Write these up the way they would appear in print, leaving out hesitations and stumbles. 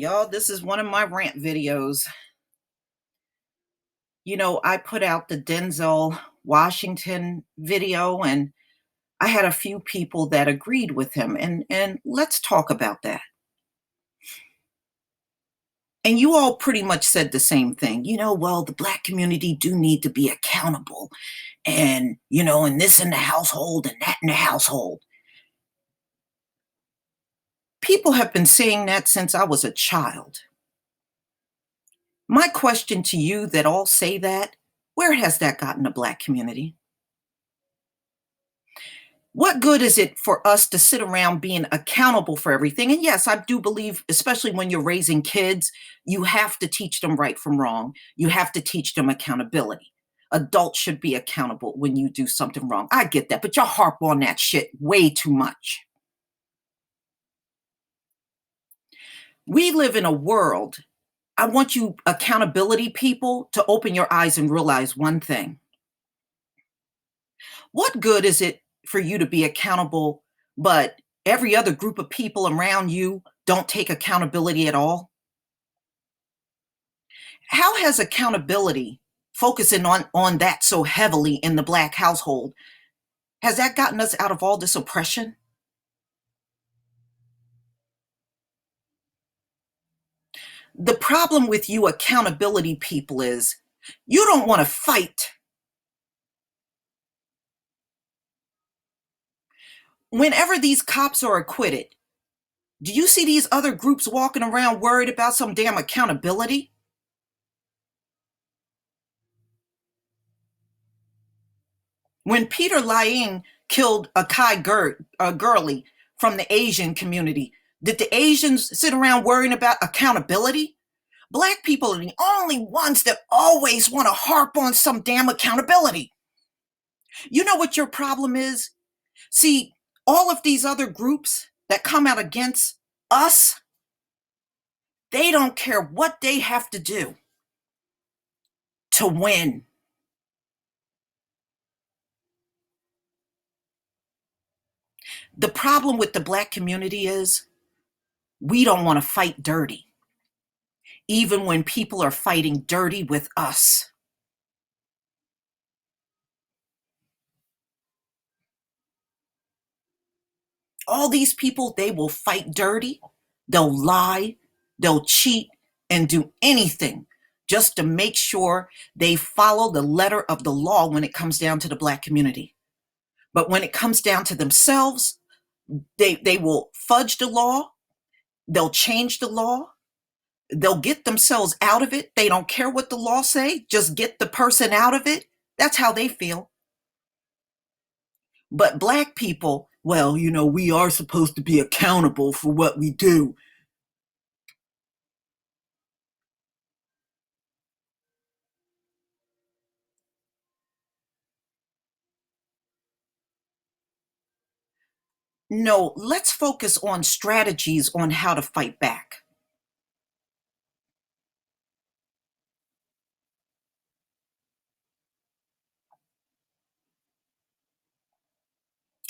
Y'all, this is one of my rant videos. I put out the Denzel Washington video and I had a few people that agreed with him and let's talk about that. And you all pretty much said the same thing. Well, the black community do need to be accountable and this in the household and that in the household. People have been saying that since I was a child. My question to you that all say that, where has that gotten the black community? What good is it for us to sit around being accountable for everything? And yes, I do believe, especially when you're raising kids, you have to teach them right from wrong. You have to teach them accountability. Adults should be accountable when you do something wrong. I get that, but y'all harp on that shit way too much. We live in a world. I want you accountability people to open your eyes and realize one thing. What good is it for you to be accountable, but every other group of people around you don't take accountability at all? How has accountability, focusing on that so heavily in the black household, has that gotten us out of all this oppression? The problem with you accountability people is you don't want to fight. Whenever these cops are acquitted, do you see these other groups walking around worried about some damn accountability? When Peter Lying killed Gurley from the Asian community, did the Asians sit around worrying about accountability? Black people are the only ones that always want to harp on some damn accountability. You know what your problem is? See, all of these other groups that come out against us, they don't care what they have to do to win. The problem with the black community is we don't want to fight dirty, even when people are fighting dirty with us. All these people, they will fight dirty, they'll lie, they'll cheat, and do anything just to make sure they follow the letter of the law when it comes down to the black community. But when it comes down to themselves, they will fudge the law, they'll change the law, they'll get themselves out of it. They don't care what the law say, just get the person out of it. That's how they feel. But black people, well, we are supposed to be accountable for what we do. No, let's focus on strategies on how to fight back.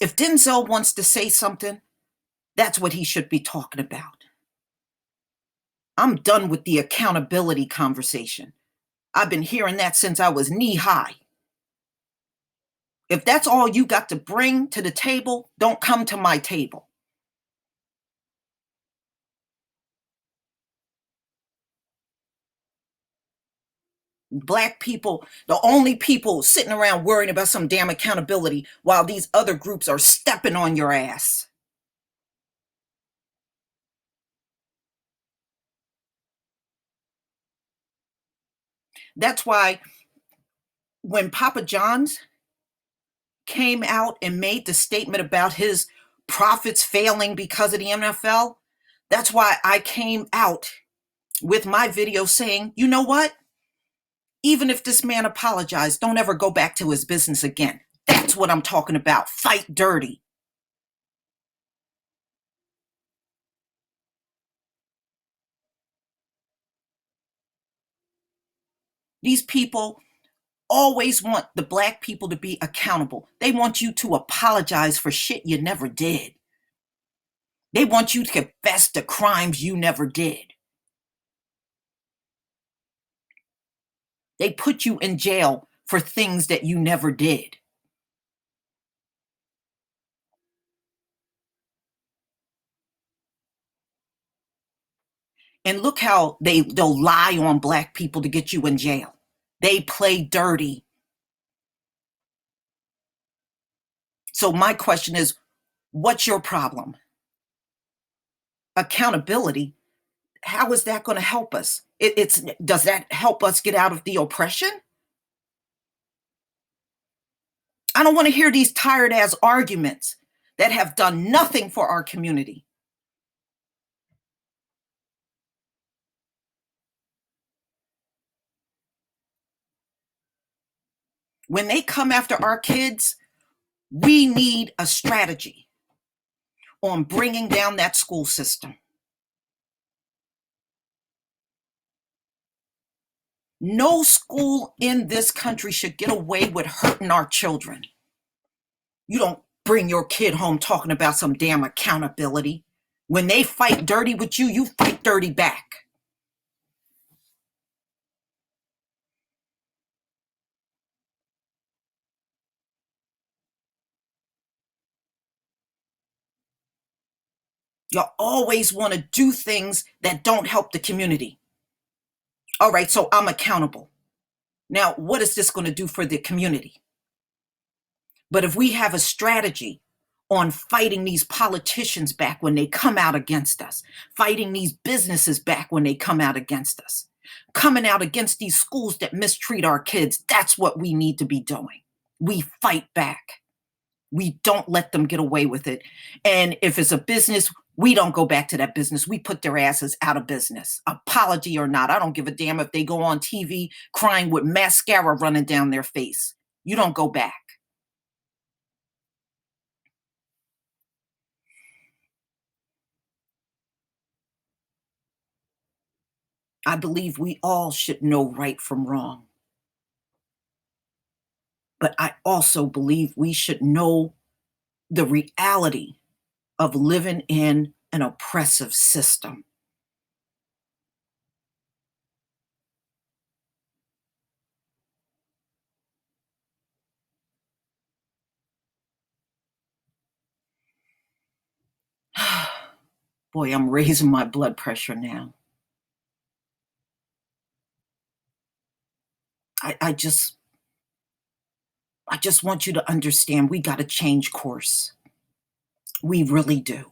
If Denzel wants to say something, that's what he should be talking about. I'm done with the accountability conversation. I've been hearing that since I was knee high. If that's all you got to bring to the table, don't come to my table. Black people, the only people sitting around worrying about some damn accountability while these other groups are stepping on your ass. That's why when Papa John's came out and made the statement about his profits failing because of the NFL, that's why I came out with my video saying, you know what? Even if this man apologized, don't ever go back to his business again. That's what I'm talking about. Fight dirty. These people always want the black people to be accountable. They want you to apologize for shit you never did. They want you to confess the crimes you never did. They put you in jail for things that you never did. And look how they'll lie on black people to get you in jail. They play dirty. So my question is, what's your problem? Accountability. How is that going to help us? It's does that help us get out of the oppression? I don't want to hear these tired ass arguments that have done nothing for our community. When they come after our kids, we need a strategy on bringing down that school system. No school in this country should get away with hurting our children. You don't bring your kid home talking about some damn accountability. When they fight dirty with you, you fight dirty back. You always want to do things that don't help the community. All right, so I'm accountable. Now, what is this going to do for the community? But if we have a strategy on fighting these politicians back when they come out against us, fighting these businesses back when they come out against us, coming out against these schools that mistreat our kids, that's what we need to be doing. We fight back. We don't let them get away with it. And if it's a business, we don't go back to that business. We put their asses out of business. Apology or not, I don't give a damn if they go on TV crying with mascara running down their face. You don't go back. I believe we all should know right from wrong. But I also believe we should know the reality of living in an oppressive system. Boy, I'm raising my blood pressure now. I just want you to understand we got to change course. We really do.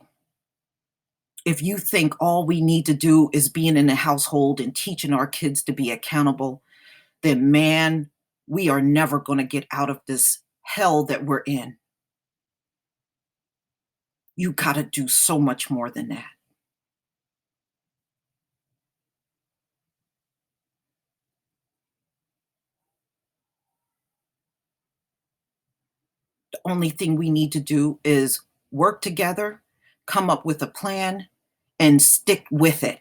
If you think all we need to do is being in the household and teaching our kids to be accountable, then man, we are never going to get out of this hell that we're in. You got to do so much more than that. The only thing we need to do is work together, come up with a plan, and stick with it.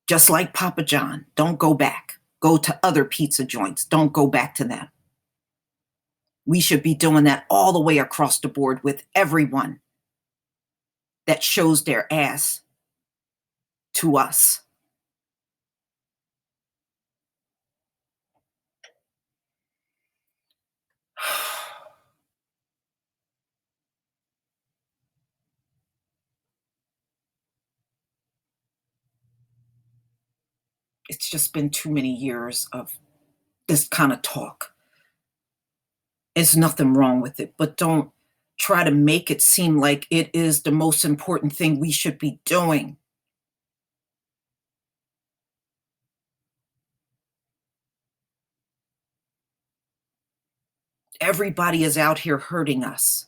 Just like Papa John, don't go back. Go to other pizza joints. Don't go back to them. We should be doing that all the way across the board with everyone that shows their ass to us. It's just been too many years of this kind of talk. There's nothing wrong with it, but don't try to make it seem like it is the most important thing we should be doing. Everybody is out here hurting us.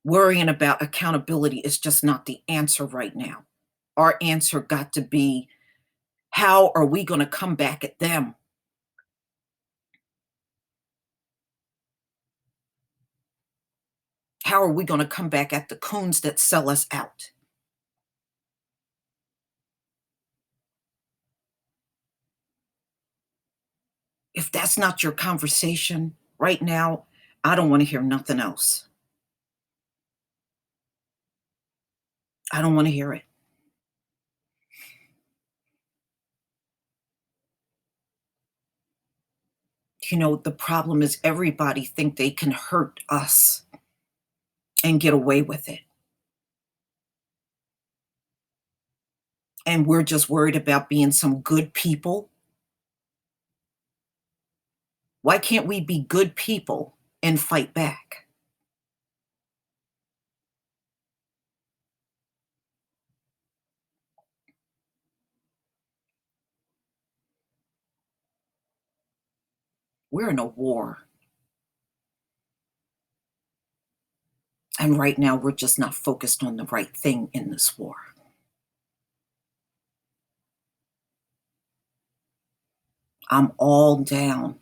Worrying about accountability is just not the answer right now. Our answer got to be, how are we going to come back at them? How are we going to come back at the coons that sell us out? If that's not your conversation right now, I don't want to hear nothing else. I don't want to hear it. The problem is everybody think they can hurt us and get away with it. And we're just worried about being some good people. Why can't we be good people and fight back? We're in a war. And right now, we're just not focused on the right thing in this war. I'm all down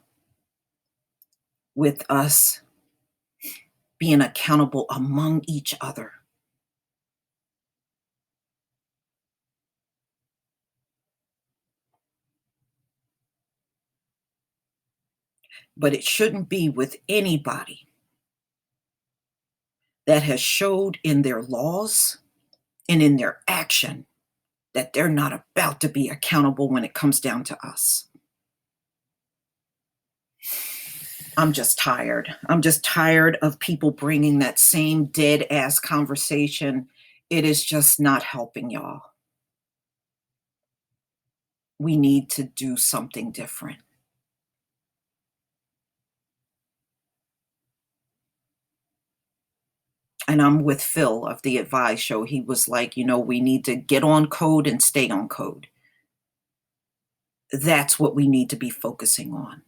with us being accountable among each other. But it shouldn't be with anybody that has showed in their laws and in their action that they're not about to be accountable when it comes down to us. I'm just tired. I'm just tired of people bringing that same dead ass conversation. It is just not helping y'all. We need to do something different. And I'm with Phil of the Advise Show. He was like, we need to get on code and stay on code. That's what we need to be focusing on.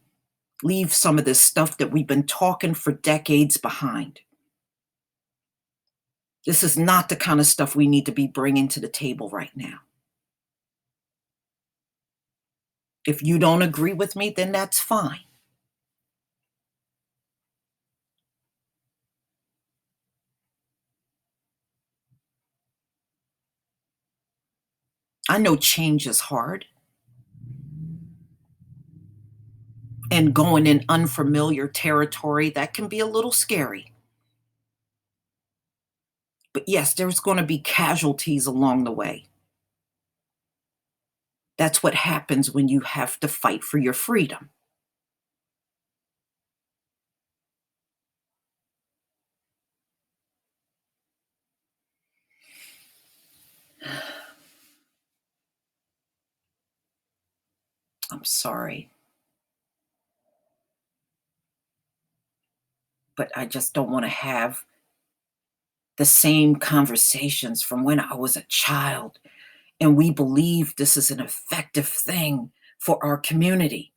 Leave some of this stuff that we've been talking for decades behind. This is not the kind of stuff we need to be bringing to the table right now. If you don't agree with me, then that's fine. I know change is hard. And going in unfamiliar territory, that can be a little scary. But yes, there's going to be casualties along the way. That's what happens when you have to fight for your freedom. I'm sorry. But I just don't want to have the same conversations from when I was a child. And we believe this is an effective thing for our community.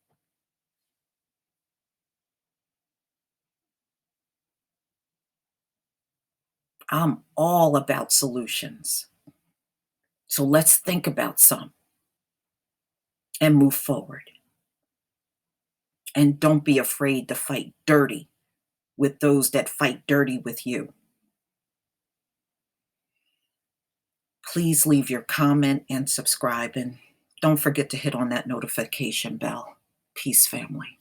I'm all about solutions. So let's think about some and move forward. And don't be afraid to fight dirty with those that fight dirty with you. Please leave your comment and subscribe. And don't forget to hit on that notification bell. Peace, family.